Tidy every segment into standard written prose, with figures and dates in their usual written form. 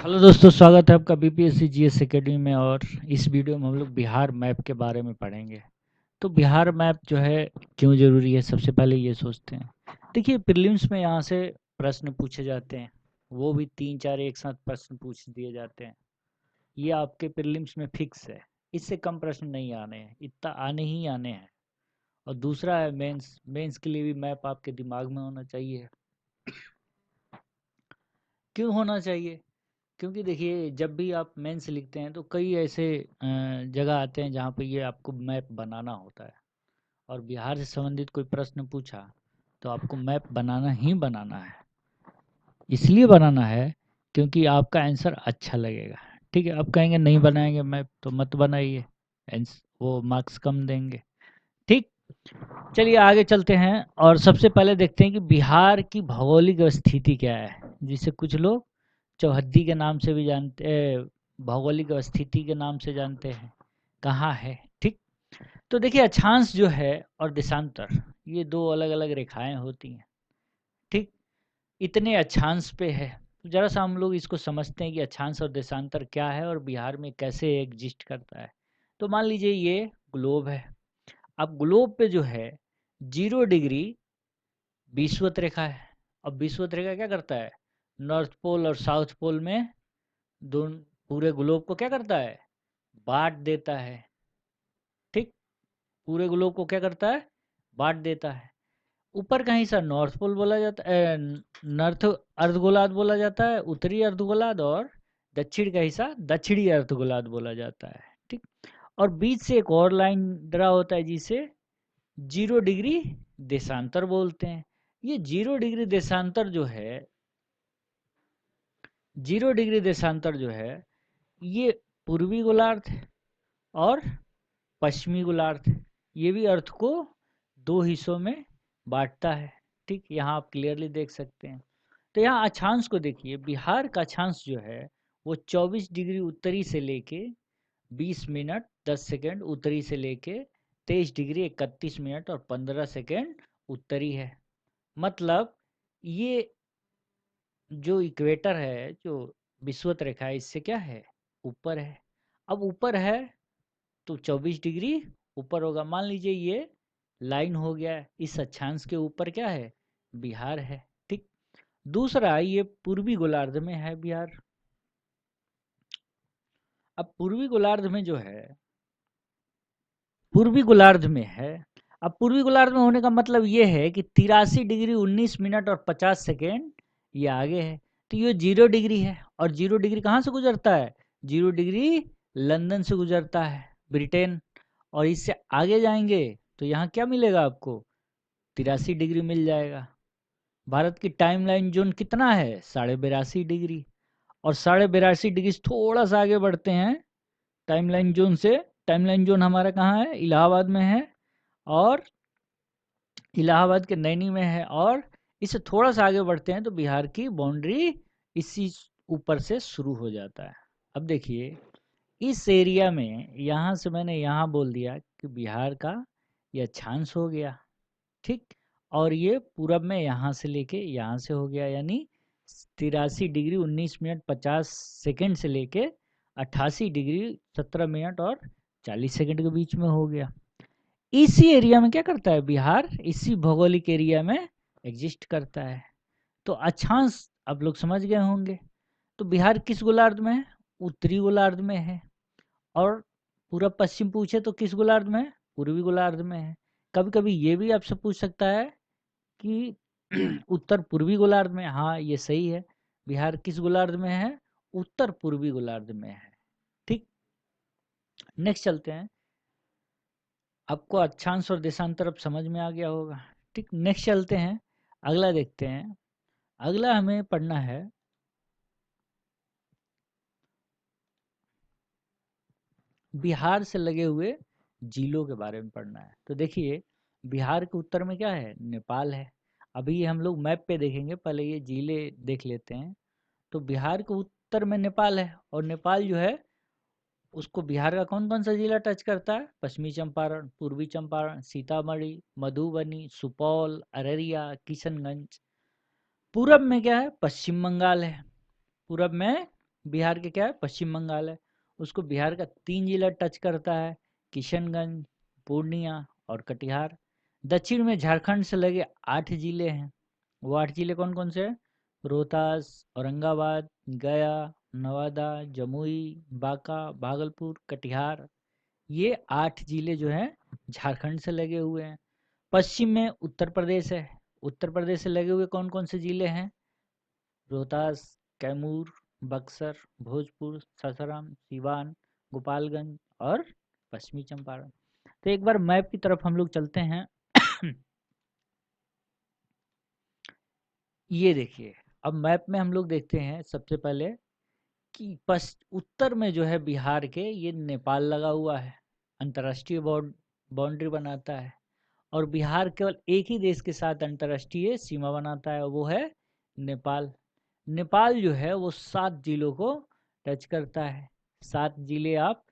Hello दोस्तों, स्वागत है आपका बीपीएससी जीएस एकेडमी में। और इस वीडियो में हम लोग बिहार मैप के बारे में पढ़ेंगे। तो बिहार मैप जो है क्यों ज़रूरी है, सबसे पहले ये सोचते हैं। देखिए, प्रीलिम्स में यहाँ से प्रश्न पूछे जाते हैं, वो भी 3-4 एक साथ प्रश्न पूछ दिए जाते हैं। ये आपके प्रीलिम्स में फिक्स है, इससे कम प्रश्न नहीं आने हैं, इतना आने ही आने हैं। और दूसरा है मेंस। मेंस के लिए भी मैप आपके दिमाग में होना चाहिए। क्यों होना चाहिए? क्योंकि देखिए, जब भी आप मेंस लिखते हैं तो कई ऐसे जगह आते हैं जहाँ पे ये आपको मैप बनाना होता है। और बिहार से संबंधित कोई प्रश्न पूछा तो आपको मैप बनाना ही बनाना है। इसलिए बनाना है क्योंकि आपका आंसर अच्छा लगेगा। ठीक है, अब कहेंगे नहीं बनाएंगे मैप तो मत बनाइए, वो मार्क्स कम देंगे। ठीक, चलिए आगे चलते हैं और सबसे पहले देखते हैं कि बिहार की भौगोलिक स्थिति क्या है, जिसे कुछ लोग चौहद्दी के नाम से भी भौगोलिक स्थिति के नाम से जानते हैं। कहाँ है? ठीक, तो देखिए, अक्षांश जो है और देशांतर, ये दो अलग अलग रेखाएं होती हैं। ठीक, इतने अक्षांश पे है। तो जरा सा हम लोग इसको समझते हैं कि अक्षांश और देशांतर क्या है और बिहार में कैसे एग्जिस्ट करता है। तो मान लीजिए ये ग्लोब है। अब ग्लोब पे जो है 0 डिग्री विषुवत रेखा है। अब विषुवत रेखा क्या करता है? नॉर्थ पोल और साउथ पोल में दोनों पूरे ग्लोब को क्या करता है? बांट देता है। ठीक, पूरे ग्लोब को क्या करता है? बांट देता है। ऊपर का हिस्सा नॉर्थ पोल बोला जाता है, नॉर्थ अर्धगोलार्ध बोला जाता है, उत्तरी अर्धगोलार्ध, और दक्षिण का हिस्सा दक्षिणी अर्धगोलार्ध बोला जाता है। ठीक, और बीच से एक और लाइन ड्रा होता है जिसे 0 डिग्री देशांतर बोलते हैं। ये 0 डिग्री देशांतर जो है, 0 डिग्री देशांतर जो है, ये पूर्वी गोलार्ध और पश्चिमी गोलार्ध, ये भी अर्थ को दो हिस्सों में बांटता है। ठीक, यहाँ आप क्लियरली देख सकते हैं। तो यहाँ अक्षांश को देखिए, बिहार का अक्षांश जो है वो 24 डिग्री उत्तरी से लेके 20 मिनट 10 सेकेंड उत्तरी से लेके 23 डिग्री 31 मिनट और 15 सेकेंड उत्तरी है। मतलब ये जो इक्वेटर है, जो विषुवत रेखा है, इससे क्या है? ऊपर है। अब ऊपर है तो 24 डिग्री ऊपर होगा। मान लीजिए ये लाइन हो गया, इस अक्षांश के ऊपर क्या है? बिहार है। ठीक, दूसरा ये पूर्वी गोलार्ध में है बिहार। अब पूर्वी गोलार्ध में जो है, पूर्वी गोलार्ध में है। अब पूर्वी गोलार्ध में होने का मतलब ये है कि 83 डिग्री 19 मिनट और 50 सेकेंड ये आगे है। तो ये 0 डिग्री है, और 0 डिग्री कहाँ से गुजरता है? 0 डिग्री लंदन से गुजरता है, ब्रिटेन। और इससे आगे जाएंगे तो यहाँ क्या मिलेगा आपको? 83 डिग्री मिल जाएगा। भारत की टाइम लाइन जोन कितना है? 82.5 डिग्री। और 82.5 डिग्री से थोड़ा सा आगे बढ़ते हैं टाइमलाइन जोन से। टाइमलाइन जोन हमारा कहाँ है? इलाहाबाद में है, और इलाहाबाद के नैनी में है। और इससे थोड़ा सा आगे बढ़ते हैं तो बिहार की बाउंड्री इसी ऊपर से शुरू हो जाता है। अब देखिए, इस एरिया में यहाँ से मैंने यहाँ बोल दिया कि बिहार का ये अक्षांश हो गया। ठीक, और ये पूरब में यहाँ से लेके यहाँ से हो गया, यानी 83 डिग्री 19 मिनट 50 सेकेंड से लेके 88 डिग्री 17 मिनट और 40 सेकेंड के बीच में हो गया। इसी एरिया में क्या करता है बिहार? इसी भौगोलिक एरिया में एग्जिस्ट करता है। तो अक्षांश अब लोग समझ गए होंगे। तो बिहार किस गोलार्ध में है? उत्तरी गोलार्ध में है। और पूरब पश्चिम पूछे तो किस गोलार्ध में है? पूर्वी गोलार्ध में है। कभी कभी ये भी आपसे पूछ सकता है कि उत्तर पूर्वी गोलार्ध में। हाँ, ये सही है। बिहार किस गोलार्ध में है? उत्तर पूर्वी गोलार्ध में है। ठीक, नेक्स्ट चलते हैं। आपको अक्षांश और देशांतर अब समझ में आ गया होगा। ठीक, नेक्स्ट चलते हैं, अगला देखते हैं। अगला हमें पढ़ना है बिहार से लगे हुए जिलों के बारे में पढ़ना है। तो देखिए, बिहार के उत्तर में क्या है? नेपाल है। अभी ये हम लोग मैप पे देखेंगे, पहले ये जिले देख लेते हैं। तो बिहार के उत्तर में नेपाल है, और नेपाल जो है उसको बिहार का कौन कौन सा जिला टच करता है? पश्चिमी चंपारण, पूर्वी चंपारण, सीतामढ़ी, मधुबनी, सुपौल, अररिया, किशनगंज। पूरब में क्या है? पश्चिम बंगाल है। पूरब में बिहार के क्या है, पश्चिम बंगाल है, उसको बिहार का 3 जिला टच करता है, किशनगंज, पूर्णिया और कटिहार। दक्षिण में झारखंड से लगे 8 जिले हैं। वो 8 जिले कौन कौन से हैं? रोहतास, औरंगाबाद, गया, नवादा, जमुई, बांका, भागलपुर, कटिहार। ये 8 जिले जो हैं झारखंड से लगे हुए हैं। पश्चिम में उत्तर प्रदेश है। उत्तर प्रदेश से लगे हुए कौन कौन से जिले हैं? रोहतास, कैमूर, बक्सर, भोजपुर, सासाराम, सीवान, गोपालगंज और पश्चिमी चंपारण। तो एक बार मैप की तरफ हम लोग चलते हैं। ये देखिए, अब मैप में हम लोग देखते हैं सबसे पहले कि उत्तर में जो है बिहार के, ये नेपाल लगा हुआ है, अंतर्राष्ट्रीय बाउंड्री बनाता है। और बिहार केवल एक ही देश के साथ अंतर्राष्ट्रीय सीमा बनाता है, वो है नेपाल। नेपाल जो है वो 7 जिलों को टच करता है। 7 जिले आप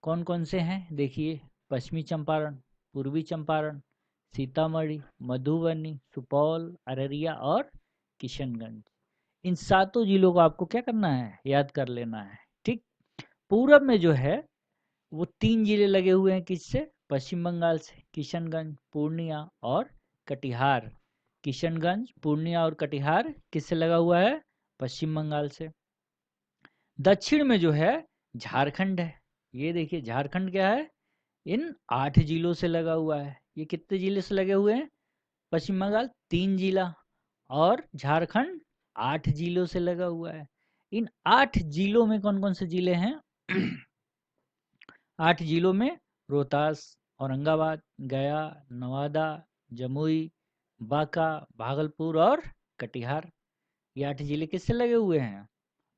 कौन कौन से हैं देखिए, पश्चिमी चंपारण, पूर्वी चंपारण, सीतामढ़ी, मधुबनी, सुपौल, अररिया और किशनगंज। इन 7 जिलों को आपको क्या करना है, याद कर लेना है। ठीक। पूरब में जो है वो 3 जिले लगे हुए हैं, किससे? पश्चिम बंगाल से, किशनगंज, पूर्णिया और कटिहार। किशनगंज, पूर्णिया और कटिहार किससे लगा हुआ है? पश्चिम बंगाल से। दक्षिण में जो है झारखंड है। ये देखिए झारखंड क्या है, इन 8 जिलों से लगा हुआ है। ये कितने जिले से लगे हुए हैं? पश्चिम बंगाल 3 जिला और झारखंड 8 जिलों से लगा हुआ है। इन 8 जिलों में कौन कौन से जिले हैं? 8 जिलों में रोहतास, औरंगाबाद, गया, नवादा, जमुई, बांका, भागलपुर और कटिहार। ये 8 जिले किससे लगे हुए हैं?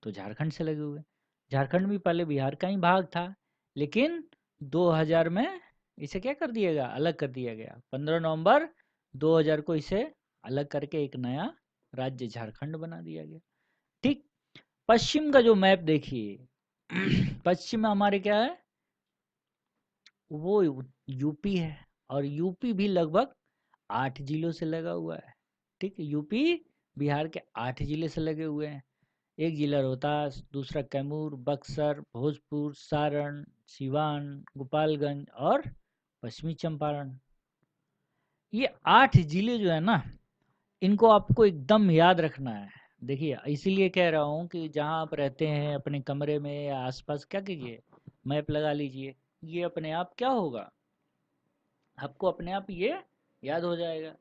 तो झारखंड से लगे हुए हैं। झारखंड भी पहले बिहार का ही भाग था, लेकिन 2000 में इसे क्या कर दिया गया, अलग कर दिया गया। 15 नवंबर 2000 को इसे अलग करके एक नया राज्य झारखंड बना दिया गया। ठीक। पश्चिम का जो मैप देखिए, पश्चिम में हमारे क्या है, वो यूपी है। और यूपी भी लगभग 8 जिलों से लगा हुआ है। ठीक है, यूपी बिहार के 8 जिले से लगे हुए हैं। एक जिला रोहतास, दूसरा कैमूर, बक्सर, भोजपुर, सारण, सिवान, गोपालगंज और पश्चिमी चंपारण। ये 8 जिले जो है ना, इनको आपको एकदम याद रखना है। देखिए इसीलिए कह रहा हूँ कि जहाँ आप रहते हैं अपने कमरे में या आसपास, क्या कीजिए, मैप लगा लीजिए। ये अपने आप क्या होगा, आपको अपने आप ये याद हो जाएगा।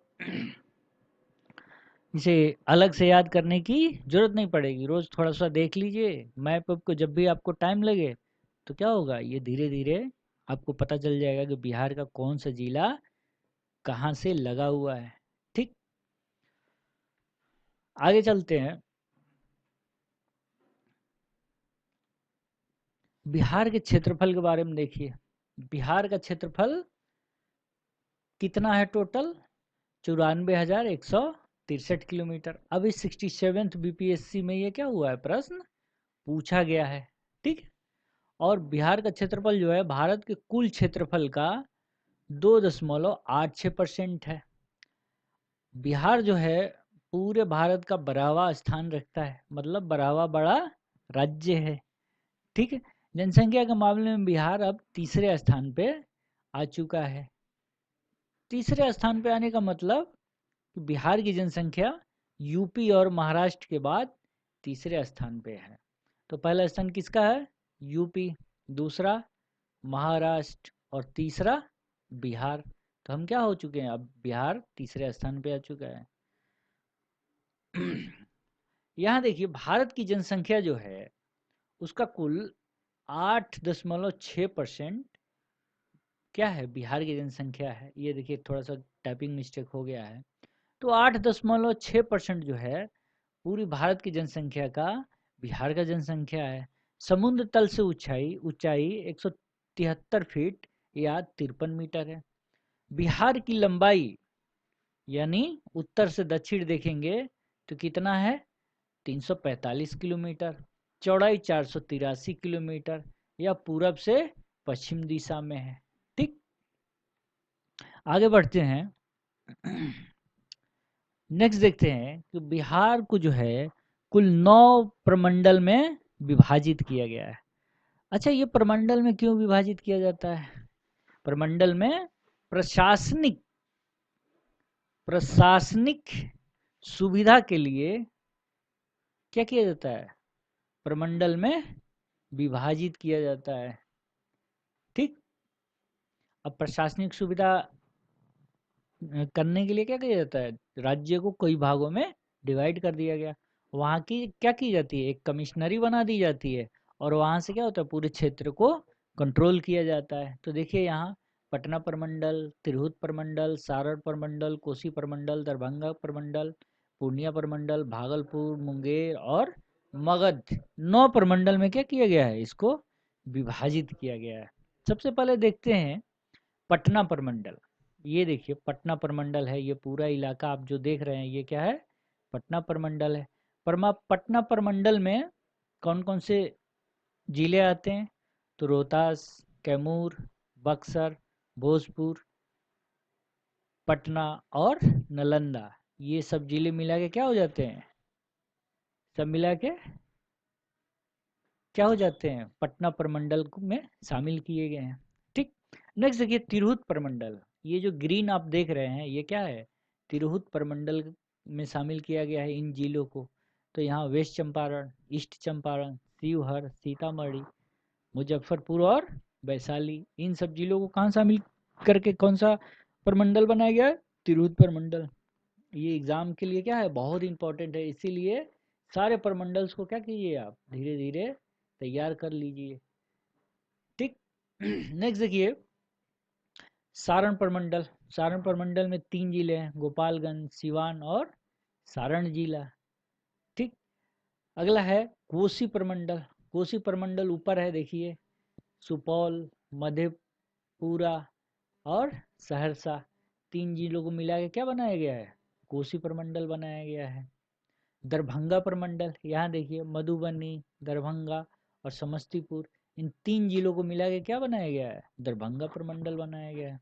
इसे अलग से याद करने की जरूरत नहीं पड़ेगी, रोज थोड़ा सा देख लीजिए मैप को, जब भी आपको टाइम लगे तो क्या होगा, ये धीरे धीरे आपको पता चल जाएगा कि बिहार का कौन सा जिला कहाँ से लगा हुआ है। ठीक। आगे चलते हैं। बिहार के क्षेत्रफल के बारे में देखिए। बिहार का क्षेत्रफल कितना है टोटल? 94,163 किलोमीटर। अब इस 67th बीपीएससी में ये क्या हुआ है, प्रश्न पूछा गया है। ठीक। और बिहार का क्षेत्रफल जो है भारत के कुल क्षेत्रफल का 2.86% है। बिहार जो है पूरे भारत का 12वां स्थान रखता है, मतलब 12वां बड़ा राज्य है। ठीक है। जनसंख्या के मामले में बिहार अब तीसरे स्थान पे आ चुका है। तीसरे स्थान पे आने का मतलब कि बिहार की जनसंख्या यूपी और महाराष्ट्र के बाद तीसरे स्थान पे है। तो पहला स्थान किसका है? यूपी, दूसरा महाराष्ट्र और तीसरा बिहार। तो हम क्या हो चुके हैं, अब बिहार तीसरे स्थान पे आ चुका है। यहाँ देखिए भारत की जनसंख्या जो है उसका कुल 8.6% क्या है, बिहार की जनसंख्या है। ये देखिए थोड़ा सा टाइपिंग मिस्टेक हो गया है। तो 8.6% जो है पूरी भारत की जनसंख्या का बिहार का जनसंख्या है। समुद्र तल से ऊंचाई ऊंचाई 173 फीट या 53 मीटर है। बिहार की लंबाई यानी उत्तर से दक्षिण देखेंगे तो कितना है, 345 किलोमीटर। चौड़ाई 483 किलोमीटर या पूरब से पश्चिम दिशा में है। ठीक। आगे बढ़ते हैं। नेक्स्ट देखते हैं कि बिहार को जो है कुल 9 प्रमंडल में विभाजित किया गया है। अच्छा, ये प्रमंडल में क्यों विभाजित किया जाता है? प्रमंडल में प्रशासनिक प्रशासनिक सुविधा के लिए क्या किया जाता है? प्रमंडल में विभाजित किया जाता है। ठीक। अब प्रशासनिक सुविधा करने के लिए क्या किया जाता है? राज्य को कई भागों में डिवाइड कर दिया गया। वहाँ की क्या की जाती है? एक कमिश्नरी बना दी जाती है और वहाँ से क्या होता है? पूरे क्षेत्र को कंट्रोल किया जाता है। तो देखिए यहाँ पटना प्रमंडल, तिरहुत प्रमंडल, सारण प्रमंडल, कोसी प्रमंडल, दरभंगा प्रमंडल, पूर्णिया प्रमंडल, भागलपुर, मुंगेर और मगध, 9 प्रमंडल में क्या किया गया है? इसको विभाजित किया गया है। सबसे पहले देखते हैं पटना प्रमंडल। ये देखिए पटना प्रमंडल है, ये पूरा इलाका आप जो देख रहे हैं ये क्या है? पटना प्रमंडल है। पटना प्रमंडल में कौन कौन से जिले आते हैं? तो रोहतास, कैमूर, बक्सर, भोजपुर, पटना और नालंदा, ये सब जिले मिला के क्या हो जाते हैं? सब मिला के क्या हो जाते हैं? पटना प्रमंडल में शामिल किए गए हैं। ठीक। नेक्स्ट देखिए तिरहुत प्रमंडल। ये जो ग्रीन आप देख रहे हैं ये क्या है? तिरहुत प्रमंडल में शामिल किया गया है इन जिलों को। तो यहाँ वेस्ट चंपारण, ईस्ट चंपारण, शिवहर, सीतामढ़ी, मुजफ्फरपुर और वैशाली, इन सब जिलों को कहाँ शामिल करके कौन सा प्रमंडल बनाया गया है? तिरहुत प्रमंडल। ये एग्जाम के लिए क्या है? बहुत इंपॉर्टेंट है, इसीलिए सारे प्रमंडल्स को क्या कीजिए आप धीरे धीरे तैयार कर लीजिए। ठीक। नेक्स्ट देखिए सारण प्रमंडल। सारण प्रमंडल में 3 जिले हैं, गोपालगंज, सिवान और सारण जिला। ठीक। अगला है कोसी प्रमंडल। कोसी प्रमंडल ऊपर है देखिए, सुपौल, मधेपुरा और सहरसा, 3 जिलों को मिला के क्या बनाया गया है? कोसी प्रमंडल बनाया गया है। दरभंगा प्रमंडल, यहाँ देखिए मधुबनी, दरभंगा और समस्तीपुर, इन 3 जिलों को मिला के क्या बनाया गया है? दरभंगा प्रमंडल बनाया गया है।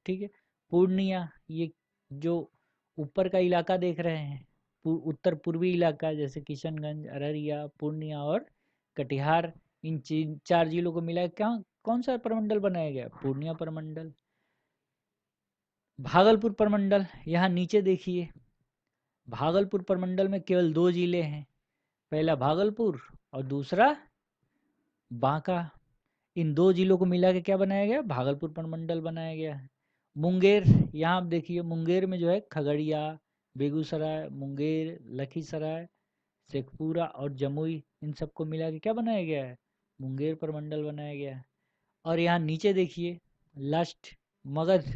ठीक है। पूर्णिया, ये जो ऊपर का इलाका देख रहे हैं, उत्तर पूर्वी इलाका, जैसे किशनगंज, अररिया, पूर्णिया और कटिहार, इन 4 जिलों को मिला के क्या कौन सा प्रमंडल बनाया गया? पूर्णिया प्रमंडल। भागलपुर प्रमंडल, यहाँ नीचे देखिए, भागलपुर प्रमंडल में केवल 2 जिले हैं, पहला भागलपुर और दूसरा बांका, इन 2 जिलों को मिला के क्या बनाया गया? भागलपुर प्रमंडल बनाया गया है। मुंगेर, यहाँ आप देखिए मुंगेर में जो है खगड़िया, बेगूसराय, मुंगेर, लखीसराय, शेखपुरा और जमुई, इन सबको मिला के क्या बनाया गया है? मुंगेर प्रमंडल बनाया गया है। और यहाँ नीचे देखिए लास्ट मगध।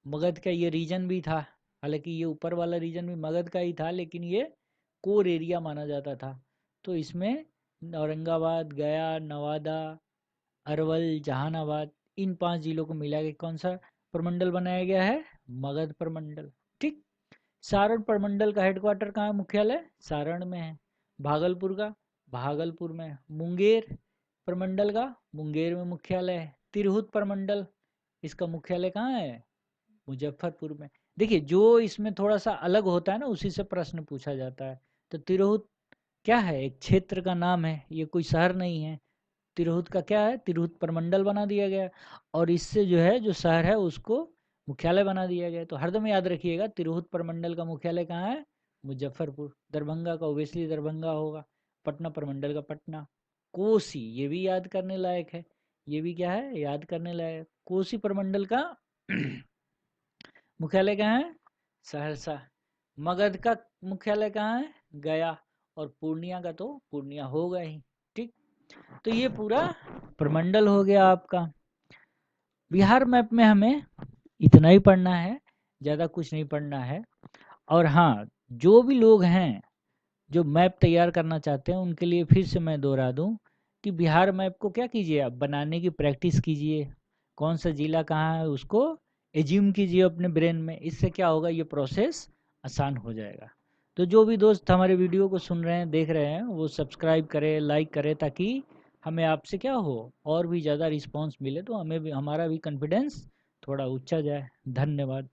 मगध का ये रीजन भी था, हालांकि ये ऊपर वाला रीजन भी मगध का ही था, लेकिन ये कोर एरिया माना जाता था। तो इसमें औरंगाबाद, गया, नवादा, अरवल, जहानाबाद, इन 5 जिलों को मिला के कौन सा प्रमंडल बनाया गया है? मगध प्रमंडल। ठीक। सारण प्रमंडल का हेडक्वार्टर कहाँ है? मुख्यालय सारण में है। भागलपुर का भागलपुर में है। मुंगेर प्रमंडल का मुंगेर में मुख्यालय है। तिरहुत प्रमंडल, इसका मुख्यालय कहाँ है? मुजफ्फरपुर में। देखिए जो इसमें थोड़ा सा अलग होता है ना, उसी से प्रश्न पूछा जाता है। तो तिरहुत क्या है? एक क्षेत्र का नाम है, ये कोई शहर नहीं है। तिरहुत का क्या है? तिरहुत प्रमंडल बना दिया गया और इससे जो है जो शहर है उसको मुख्यालय बना दिया गया। तो हरदम याद रखिएगा तिरहुत प्रमंडल का मुख्यालय कहाँ है? मुजफ्फरपुर। दरभंगा का ओबियसली दरभंगा होगा। पटना प्रमंडल का पटना। कोसी, ये भी याद करने लायक है, ये भी क्या है? याद करने लायक। कोसी प्रमंडल का मुख्यालय कहाँ है? सहरसा। मगध का मुख्यालय कहाँ है? गया। और पूर्णिया का तो पूर्णिया होगा ही। ठीक। तो ये पूरा प्रमंडल हो गया आपका। बिहार मैप में हमें इतना ही पढ़ना है, ज़्यादा कुछ नहीं पढ़ना है। और हाँ, जो भी लोग हैं जो मैप तैयार करना चाहते हैं उनके लिए फिर से मैं दोहरा दूं कि बिहार मैप को क्या कीजिए, आप बनाने की प्रैक्टिस कीजिए। कौन सा जिला कहाँ है उसको एज्यूम कीजिए अपने ब्रेन में, इससे क्या होगा, ये प्रोसेस आसान हो जाएगा। तो जो भी दोस्त हमारे वीडियो को सुन रहे हैं, देख रहे हैं, वो सब्सक्राइब करें, लाइक करें, ताकि हमें आपसे क्या हो और भी ज़्यादा रिस्पांस मिले, तो हमें भी, हमारा भी कॉन्फिडेंस थोड़ा ऊंचा जाए। धन्यवाद।